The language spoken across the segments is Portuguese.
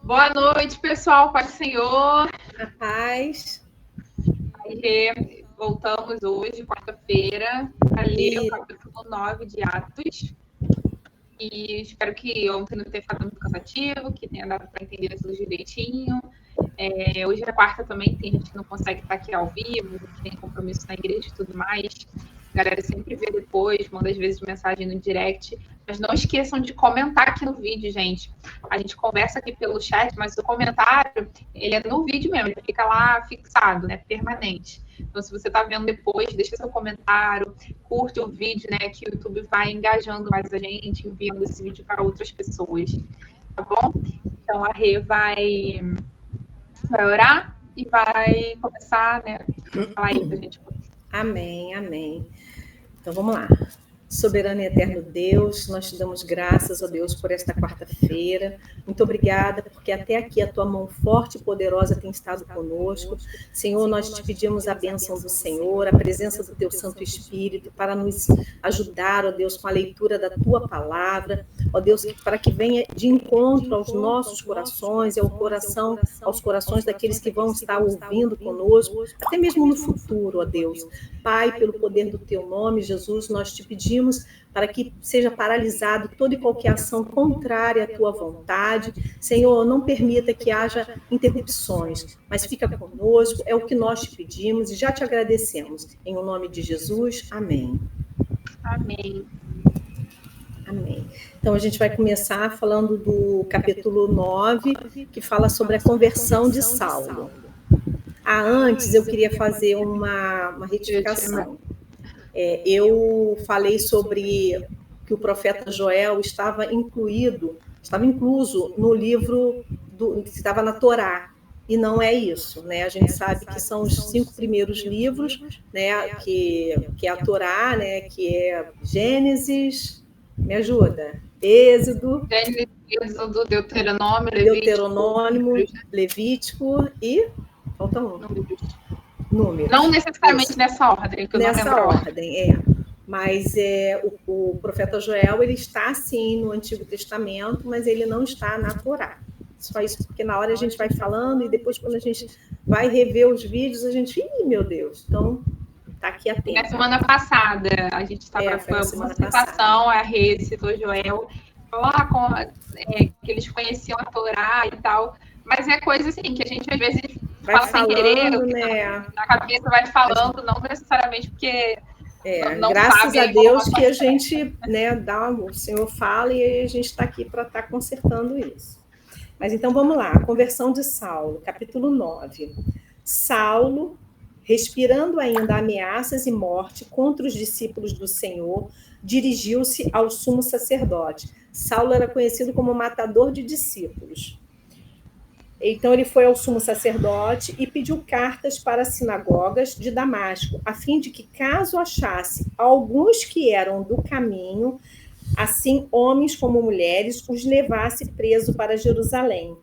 Boa noite, pessoal. Paz do Senhor. A paz. Aí, voltamos hoje, quarta-feira, para ler o capítulo 9 de Atos. E espero que ontem não tenha ficado muito cansativo, que tenha dado para entender tudo direitinho. Hoje é quarta também, tem gente que não consegue estar aqui ao vivo, que tem compromisso na igreja e tudo mais. A galera sempre vê depois, manda às vezes mensagem no direct. Mas não esqueçam de comentar aqui no vídeo, gente. A gente conversa aqui pelo chat, mas o comentário, ele é no vídeo mesmo, ele fica lá fixado, né, permanente. Então, se você está vendo depois, deixa seu comentário, curte o vídeo, né, que o YouTube vai engajando mais a gente, enviando esse vídeo para outras pessoas, tá bom? Então, a Rê vai orar e vai começar, né, a falar aí pra gente. Amém, amém. Então, vamos lá. Soberano e eterno Deus, nós te damos graças, ó Deus, por esta quarta-feira. Muito obrigada, porque até aqui a tua mão forte e poderosa tem estado conosco. Senhor, nós te pedimos a bênção do Senhor, a presença do teu Santo Espírito, para nos ajudar, ó Deus, com a leitura da tua palavra. Ó Deus, para que venha de encontro aos nossos corações e aos corações daqueles que vão estar ouvindo conosco, até mesmo no futuro, ó Deus. Pai, pelo poder do teu nome, Jesus, nós te pedimos para que seja paralisado toda e qualquer ação contrária à tua vontade. Senhor, não permita que haja interrupções, mas fica conosco, é o que nós te pedimos e já te agradecemos. Em o nome de Jesus, amém. Amém. Amém. Então, a gente vai começar falando do capítulo 9, que fala sobre a conversão de Saulo. Antes, eu queria fazer uma retificação. Eu falei sobre que o profeta Joel estava incluso no livro que estava na Torá, e não é isso, né? A gente sabe que são os 5 primeiros livros, né? Que é a Torá, né? Que é Gênesis, me ajuda? Êxodo, Deuteronômio, Levítico e falta um. Números. Não necessariamente nessa ordem. Que eu nessa não ordem, Mas o profeta Joel, ele está, sim, no Antigo Testamento, mas ele não está na Torá. Só isso, porque na hora a gente vai falando e depois, quando a gente vai rever os vídeos, a gente... Ih, meu Deus! Então, está aqui atento. Na semana passada, a gente estava com uma citação, a Rê citou Joel, que eles conheciam a Torá e tal, mas é coisa assim, que a gente às vezes vai fala falando, sem querer, né? Na cabeça vai falando, não necessariamente porque não graças sabe a Deus que a gente, né, o Senhor fala e a gente está aqui para estar consertando isso. Mas então vamos lá, a conversão de Saulo, capítulo 9. Saulo, respirando ainda ameaças e morte contra os discípulos do Senhor, dirigiu-se ao sumo sacerdote. Saulo era conhecido como matador de discípulos. Então ele foi ao sumo sacerdote e pediu cartas para as sinagogas de Damasco, a fim de que, caso achasse alguns que eram do caminho, assim homens como mulheres, os levasse preso para Jerusalém.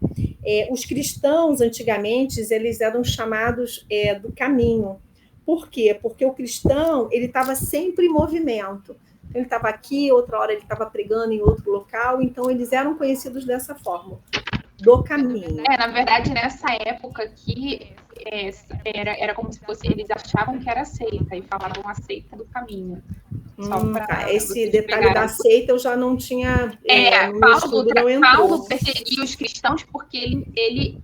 Os cristãos, antigamente, eles eram chamados do caminho. Por quê? Porque o cristão ele estava sempre em movimento. Ele estava aqui, outra hora ele estava pregando em outro local, então eles eram conhecidos dessa forma. Do caminho. Na verdade, nessa época aqui, era como se fosse, eles achavam que era seita, e falavam a seita do caminho. Esse detalhe da seita eu já não tinha... Paulo perseguia os cristãos porque ele...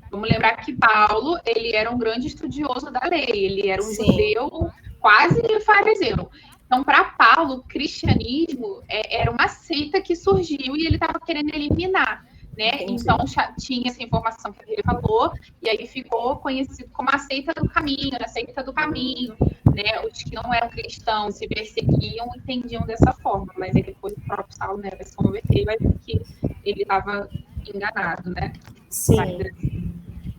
Vamos lembrar que Paulo, ele era um grande estudioso da lei, ele era um judeu quase fariseu. Então, para Paulo, o cristianismo era uma seita que surgiu e ele estava querendo eliminar. Né? Então, tinha essa informação que ele falou, e aí ficou conhecido como a seita do caminho, né? Os que não eram cristãos se perseguiam e entendiam dessa forma, mas aí depois o próprio Saulo, né, vai se converter e vai ver que ele estava enganado, né? Sim.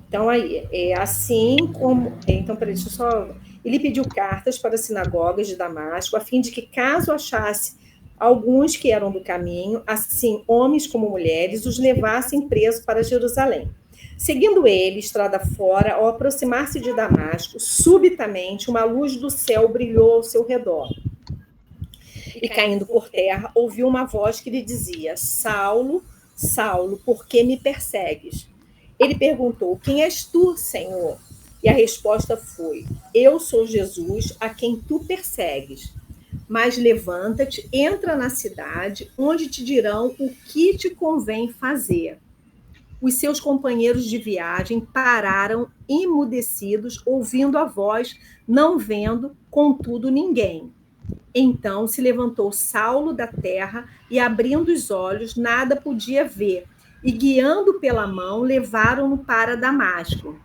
Então, aí, assim como... Então, peraí, deixa eu só... Ele pediu cartas para as sinagogas de Damasco, a fim de que, caso achasse alguns que eram do caminho, assim homens como mulheres, os levassem presos para Jerusalém. Seguindo ele, estrada fora, ao aproximar-se de Damasco, subitamente uma luz do céu brilhou ao seu redor. E caindo por terra, ouviu uma voz que lhe dizia: Saulo, Saulo, por que me persegues? Ele perguntou, quem és tu, Senhor? E a resposta foi, eu sou Jesus, a quem tu persegues. Mas levanta-te, entra na cidade, onde te dirão o que te convém fazer. Os seus companheiros de viagem pararam emudecidos, ouvindo a voz, não vendo, contudo, ninguém. Então se levantou Saulo da terra e, abrindo os olhos, nada podia ver. E, guiando pela mão, levaram-no para Damasco.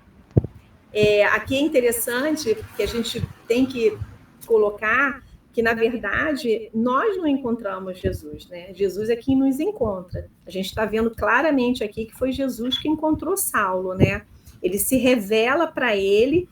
Aqui é interessante que a gente tem que colocar que, na verdade, nós não encontramos Jesus, né? Jesus é quem nos encontra. A gente está vendo claramente aqui que foi Jesus que encontrou Saulo, né? Ele se revela para ele,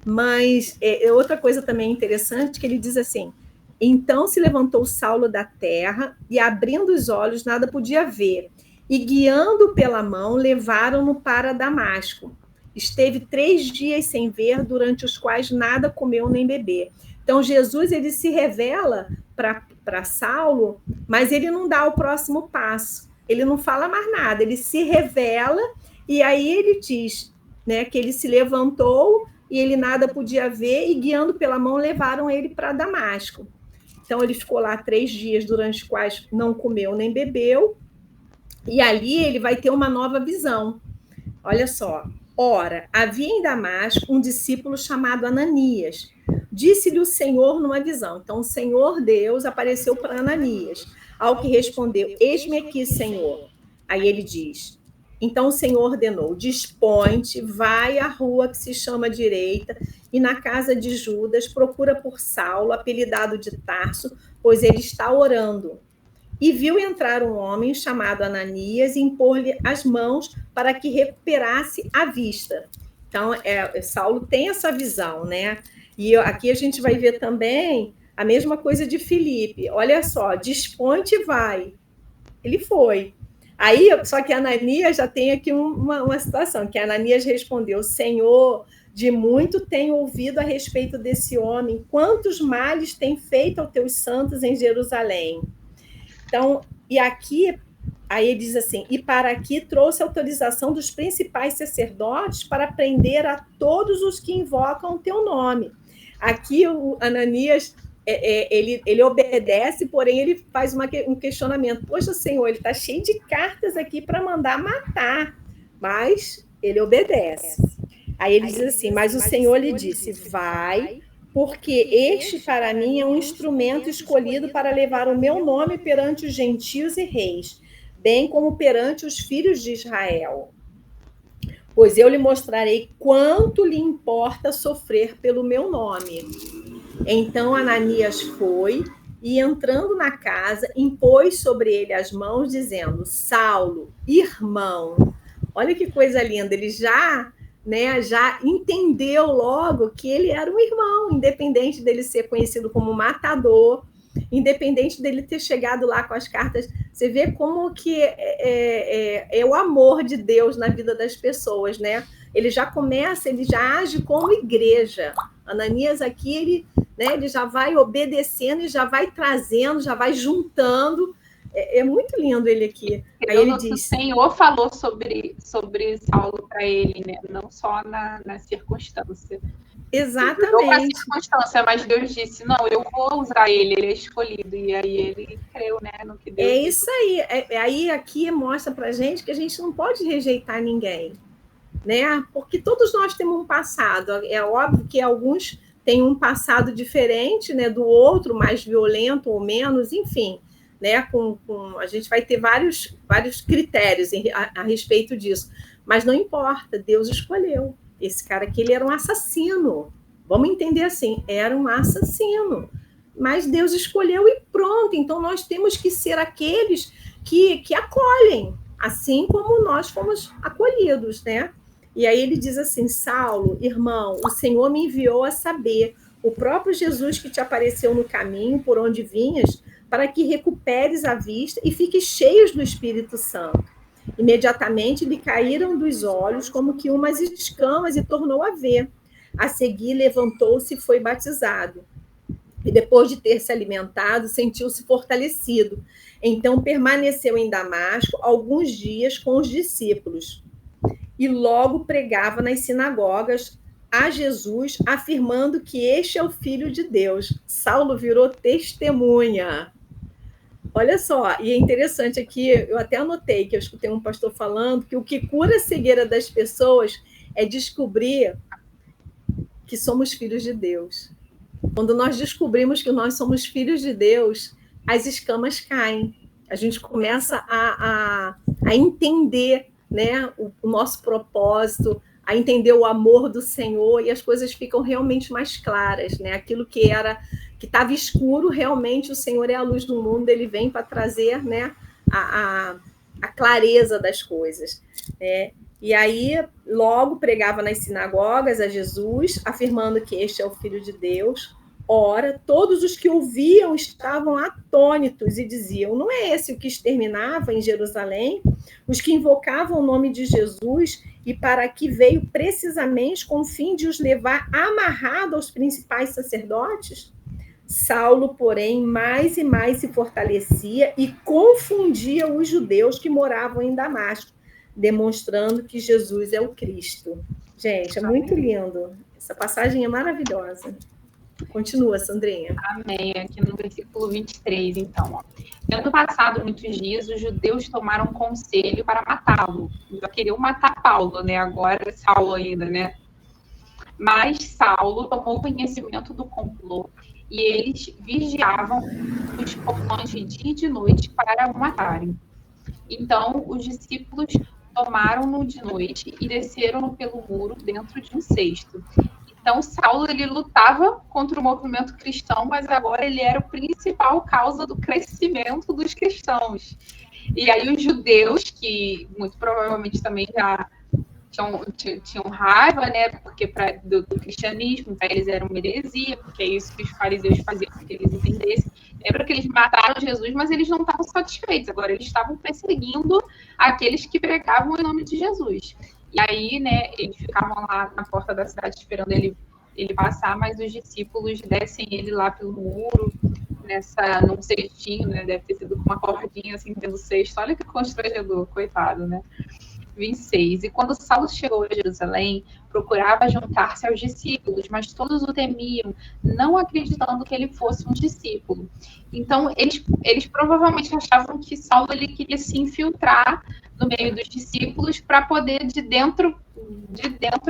mas outra coisa também interessante que ele diz assim, então se levantou Saulo da terra e, abrindo os olhos, nada podia ver. E, guiando pela mão, levaram-no para Damasco. Esteve 3 dias sem ver, durante os quais nada comeu nem bebeu. Então, Jesus ele se revela para Saulo, mas ele não dá o próximo passo. Ele não fala mais nada, ele se revela e aí ele diz, né, que ele se levantou e ele nada podia ver e, guiando pela mão, levaram ele para Damasco. Então, ele ficou lá 3 dias, durante os quais não comeu nem bebeu, e ali ele vai ter uma nova visão. Olha só. Ora, havia em Damasco um discípulo chamado Ananias. Disse-lhe o Senhor numa visão. Então, o Senhor Deus apareceu para Ananias, ao que respondeu, eis-me aqui, Senhor. Aí ele diz, então o Senhor ordenou, dispõe-te, vai à rua que se chama Direita, e na casa de Judas, procura por Saulo, apelidado de Tarso, pois ele está orando. E viu entrar um homem chamado Ananias e impor-lhe as mãos para que recuperasse a vista. Então, Saulo tem essa visão, né? E aqui a gente vai ver também a mesma coisa de Filipe. Olha só, dispõe-te e vai. Ele foi. Aí, só que Ananias já tem aqui uma situação, que Ananias respondeu, Senhor, de muito tenho ouvido a respeito desse homem, quantos males tem feito aos teus santos em Jerusalém. Então, e aqui, aí ele diz assim, e para aqui trouxe autorização dos principais sacerdotes para prender a todos os que invocam o teu nome. Aqui o Ananias, ele obedece, porém ele faz um questionamento. Poxa, Senhor, ele está cheio de cartas aqui para mandar matar, mas ele obedece. Aí ele diz assim, mas o Senhor lhe disse, vai, porque este para mim é um instrumento escolhido para levar o meu nome perante os gentios e reis, bem como perante os filhos de Israel. Pois eu lhe mostrarei quanto lhe importa sofrer pelo meu nome. Então Ananias foi e, entrando na casa, impôs sobre ele as mãos, dizendo, Saulo, irmão. Olha que coisa linda, ele já entendeu logo que ele era um irmão, independente dele ser conhecido como matador, independente dele ter chegado lá com as cartas. Você vê como que é o amor de Deus na vida das pessoas, né? Ele já age como igreja. Ananias aqui, ele já vai obedecendo e já vai trazendo, já vai juntando. É muito lindo ele aqui. Aí ele diz, o Senhor falou sobre Saulo para ele, né? Não só na circunstância. Exatamente. Não na circunstância, mas Deus disse, não, eu vou usar ele, ele é escolhido. E aí ele creu, né, no que Deus disse. Isso aí. Aí aqui mostra para a gente que a gente não pode rejeitar ninguém, né? Porque todos nós temos um passado. É óbvio que alguns têm um passado diferente, né, do outro, mais violento ou menos, enfim. Né, a gente vai ter vários critérios a respeito disso, mas não importa, Deus escolheu. Esse cara aqui, ele era um assassino, vamos entender assim, era um assassino, mas Deus escolheu e pronto. Então nós temos que ser aqueles que acolhem, assim como nós fomos acolhidos, né? E aí ele diz assim, Saulo, irmão, o Senhor me enviou a saber, o próprio Jesus que te apareceu no caminho por onde vinhas, para que recuperes a vista e fiques cheios do Espírito Santo. Imediatamente lhe caíram dos olhos como que umas escamas e tornou a ver. A seguir levantou-se e foi batizado. E depois de ter se alimentado, sentiu-se fortalecido. Então permaneceu em Damasco alguns dias com os discípulos e logo pregava nas sinagogas a Jesus, afirmando que este é o Filho de Deus. Saulo virou testemunha. Olha só, e é interessante aqui, eu até anotei que eu escutei um pastor falando que o que cura a cegueira das pessoas é descobrir que somos filhos de Deus. Quando nós descobrimos que nós somos filhos de Deus, as escamas caem. A gente começa a entender, né, o nosso propósito, a entender o amor do Senhor, e as coisas ficam realmente mais claras, né? Aquilo que estava escuro, realmente o Senhor é a luz do mundo, ele vem para trazer, né, a clareza das coisas, né? E aí, logo pregava nas sinagogas a Jesus, afirmando que este é o Filho de Deus. Ora, todos os que ouviam estavam atônitos e diziam: não é esse o que exterminava em Jerusalém os que invocavam o nome de Jesus e para que veio precisamente com o fim de os levar amarrado aos principais sacerdotes? Saulo, porém, mais e mais se fortalecia e confundia os judeus que moravam em Damasco, demonstrando que Jesus é o Cristo. Gente, é muito lindo. Essa passagem é maravilhosa. Continua, Sandrinha. Amém. Aqui no versículo 23, então. Ó. Tendo passado muitos dias, os judeus tomaram conselho para matá-lo. Já queriam matar Paulo, né? Agora Saulo ainda, né? Mas Saulo tomou conhecimento do complô e eles vigiavam os portões de dia e de noite para o matarem. Então, os discípulos tomaram-no de noite e desceram-no pelo muro dentro de um cesto. Então, Saulo, ele lutava contra o movimento cristão, mas agora ele era o principal causa do crescimento dos cristãos. E aí os judeus, que muito provavelmente também já tinham raiva, né, porque do cristianismo, para eles era uma heresia, porque é isso que os fariseus faziam, para que eles entendessem. Lembra que eles mataram Jesus, mas eles não estavam satisfeitos, agora eles estavam perseguindo aqueles que pregavam em nome de Jesus. E aí, né, eles ficavam lá na porta da cidade esperando ele passar, mas os discípulos descem ele lá pelo muro, num cestinho, né, deve ter sido com uma cordinha assim dentro do cesto. Olha que constrangedor, coitado, né? 26. E quando Saulo chegou a Jerusalém, procurava juntar-se aos discípulos, mas todos o temiam, não acreditando que ele fosse um discípulo. Então, eles provavelmente achavam que Saulo ele queria se infiltrar no meio dos discípulos para poder de dentro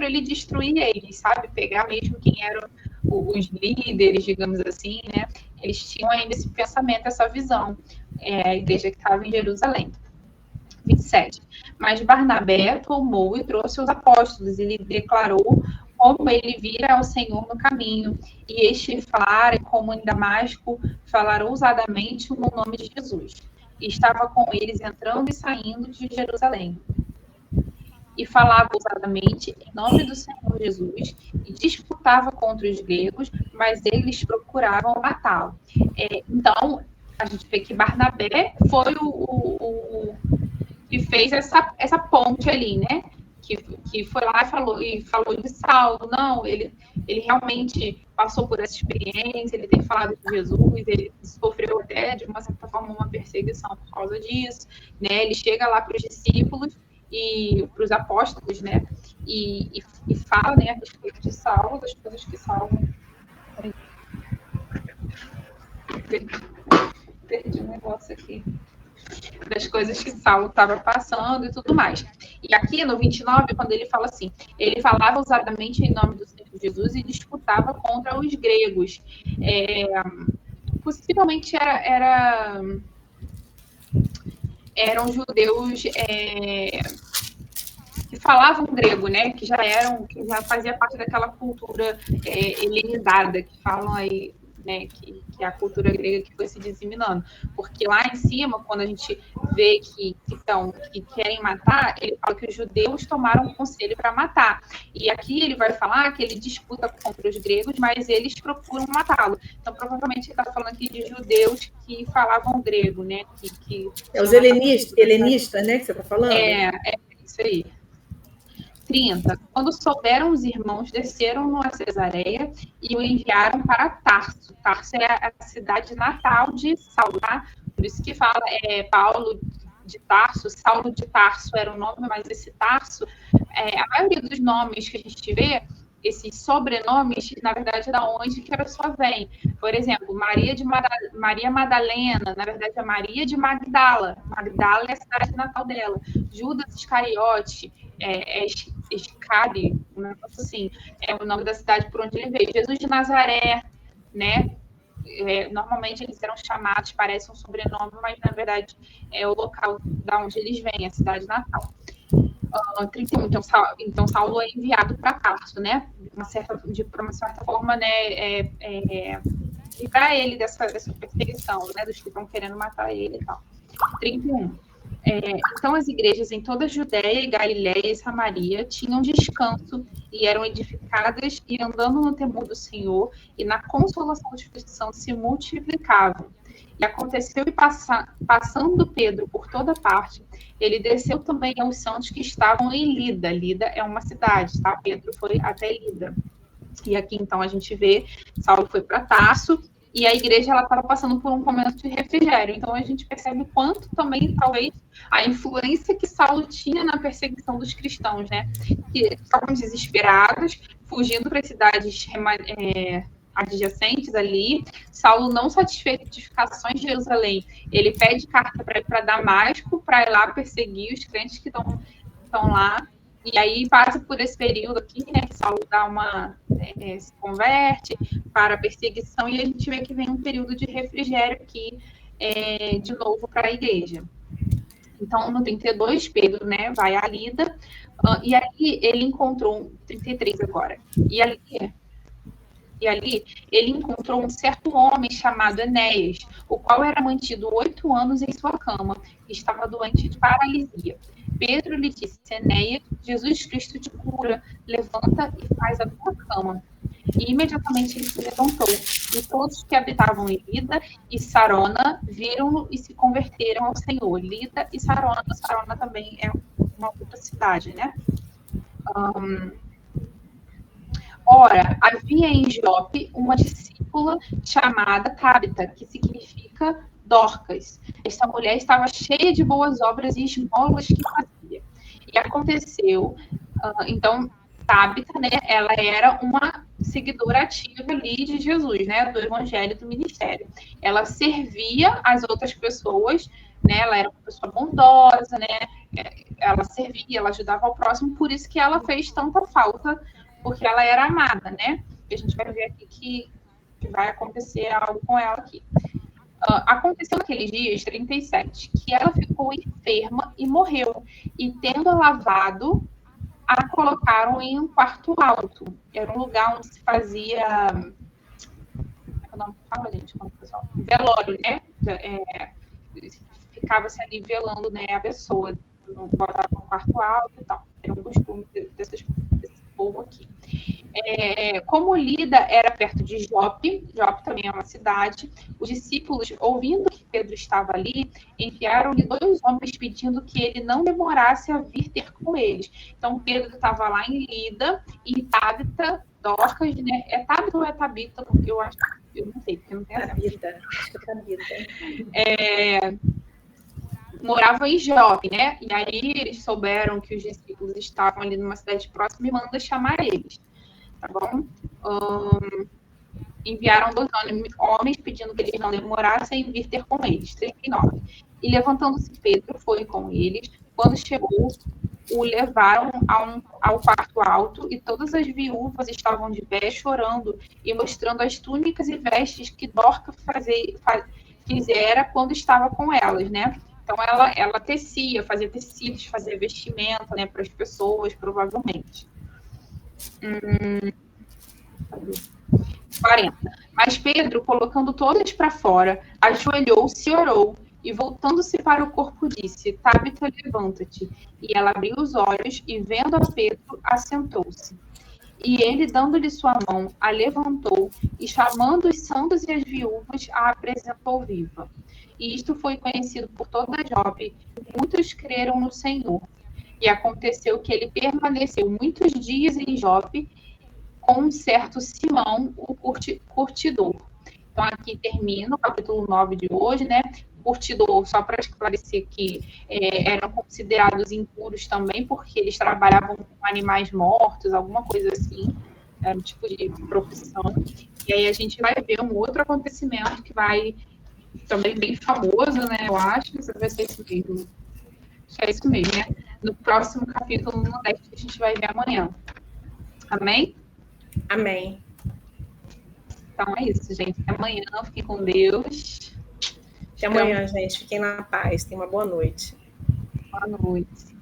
ele destruir eles, sabe? Pegar mesmo quem eram os líderes, digamos assim, né? Eles tinham ainda esse pensamento, essa visão, a igreja que estava em Jerusalém. 27. Mas Barnabé tomou e trouxe os apóstolos e lhe declarou como ele vira ao Senhor no caminho, e este falara como em Damasco falar ousadamente no nome de Jesus. E estava com eles entrando e saindo de Jerusalém. E falava ousadamente em nome do Senhor Jesus, e disputava contra os gregos, mas eles procuravam matá-lo. Então, a gente vê que Barnabé foi que fez essa ponte ali, né? Que foi lá e falou de Saulo. Não, ele realmente passou por essa experiência, ele tem falado de Jesus, ele sofreu até, de uma certa forma, uma perseguição por causa disso, né? Ele chega lá para os discípulos e para os apóstolos, né? E fala, né, a respeito de Saulo, das coisas que Saulo... Perdi um negócio aqui. Das coisas que Saulo estava passando e tudo mais. E aqui no 29, quando ele fala assim, ele falava ousadamente em nome do Senhor Jesus e disputava contra os gregos. Possivelmente eram judeus que falavam grego, né? Que já fazia parte daquela cultura helenizada que falam aí, né, que é a cultura grega que foi se disseminando. Porque lá em cima, quando a gente vê que querem matar, ele fala que os judeus tomaram um conselho para matar. E aqui ele vai falar que ele disputa contra os gregos, mas eles procuram matá-lo. Então, provavelmente, ele está falando aqui de judeus que falavam grego, né? Os helenistas, né, que você está falando? É isso aí. 30. Quando souberam os irmãos, desceram a Cesareia e o enviaram para Tarso. Tarso é a cidade natal de Saulo, tá? Por isso que fala Paulo de Tarso, Saulo de Tarso era o nome, mas esse Tarso, a maioria dos nomes que a gente vê, esses sobrenomes, na verdade, é da onde que a pessoa vem. Por exemplo, Maria Madalena, na verdade, é Maria de Magdala. Magdala é a cidade natal dela. Judas Iscariote, Iscari, um negócio assim, é o nome da cidade por onde ele veio. Jesus de Nazaré, né? Normalmente eles eram chamados, parece um sobrenome, mas na verdade é o local da onde eles vêm, a cidade natal. 31, então Saulo é enviado para Tarso, né? De uma certa forma, né? Livrar ele dessa perseguição, né? Dos que estão querendo matar ele e tal. 31. Então as igrejas em toda a Judéia, Galiléia e Samaria tinham descanso e eram edificadas e andando no temor do Senhor e na consolação do Espírito Santo se multiplicavam. E aconteceu e passando Pedro por toda parte, ele desceu também aos santos que estavam em Lida. Lida é uma cidade, tá? Pedro foi até Lida. E aqui então a gente vê, Saulo foi para Tarso, e a igreja ela estava passando por um momento de refrigério. Então a gente percebe quanto também, talvez, a influência que Saulo tinha na perseguição dos cristãos, né? Que estavam desesperados, fugindo para as cidades adjacentes ali. Saulo, não satisfeito de ficar só em Jerusalém, ele pede carta para ir para Damasco, para ir lá perseguir os crentes que estão lá. E aí passa por esse período aqui, né, que Saulo se converte para a perseguição, e a gente vê que vem um período de refrigério aqui, de novo, para a igreja. Então, no 32, Pedro, né, vai a Lida, e ali ele encontrou, 33 agora, e ali ele encontrou um certo homem chamado Enéas, o qual era mantido 8 anos em sua cama, e estava doente de paralisia. Pedro lhe disse: Enéas, Jesus Cristo te cura, levanta e faz a tua cama. E imediatamente ele se levantou, e todos que habitavam em Lida e Sarona viram-no e se converteram ao Senhor. Lida e Sarona também é uma outra cidade, né? Ora, havia em Jope uma discípula chamada Tabita, que significa Dorcas. Esta mulher estava cheia de boas obras e esmolas que fazia. E aconteceu, então, Tabita, né, ela era uma seguidora ativa ali de Jesus, né, do evangelho, do ministério. Ela servia as outras pessoas, né, ela era uma pessoa bondosa, né, ela servia, ela ajudava ao próximo, por isso que ela fez tanta falta, porque ela era amada, né? E a gente vai ver aqui que vai acontecer algo com ela aqui. Aconteceu naqueles dias, 37, que ela ficou enferma e morreu. E tendo lavado, a colocaram em um quarto alto. Era um lugar onde se fazia... Não fala, gente, como pessoal? Velório, né? Ficava-se ali velando, né, a pessoa. Botava no quarto alto e tal. Era um costume desse povo aqui. Como Lida era perto de Jope também é uma cidade, os discípulos, ouvindo que Pedro estava ali, enviaram-lhe 2 homens pedindo que ele não demorasse a vir ter com eles. Então, Pedro estava lá em Lida e Tabita, Dorcas, né? É Tabita ou é Tabita? Porque eu não sei, porque não tem Tabita, acho que é Tabita. Morava em Jope, né? E aí eles souberam que os discípulos estavam ali numa cidade próxima e manda chamar eles, tá bom? Enviaram 2 homens pedindo que eles não demorassem em vir ter com eles. 39. E levantando-se Pedro foi com eles. Quando chegou, o levaram ao quarto alto e todas as viúvas estavam de pé chorando e mostrando as túnicas e vestes que Dorcas fizera quando estava com elas, né? Então, ela tecia, fazia tecidos, fazia vestimenta, né, para as pessoas, provavelmente. 40. Mas Pedro, colocando todas para fora, ajoelhou-se e orou, e voltando-se para o corpo, disse: Tabita, levanta-te. E ela abriu os olhos, e vendo a Pedro, assentou-se. E ele, dando-lhe sua mão, a levantou, e chamando os santos e as viúvas, a apresentou viva. E isto foi conhecido por toda Jope, e muitos creram no Senhor. E aconteceu que ele permaneceu muitos dias em Jope com um certo Simão, o curtidor. Então, aqui termina o capítulo 9 de hoje, né? Curtidor, só para esclarecer que eram considerados impuros também, porque eles trabalhavam com animais mortos, alguma coisa assim, era um tipo de profissão. E aí a gente vai ver um outro acontecimento que vai também bem famoso, né? Eu acho que vai ser isso mesmo. Acho que é isso mesmo, né? No próximo capítulo, no 10, que a gente vai ver amanhã. Amém? Amém. Então é isso, gente. Até amanhã, fiquem com Deus. Até amanhã, gente. Fiquem na paz. Tenham uma boa noite. Boa noite.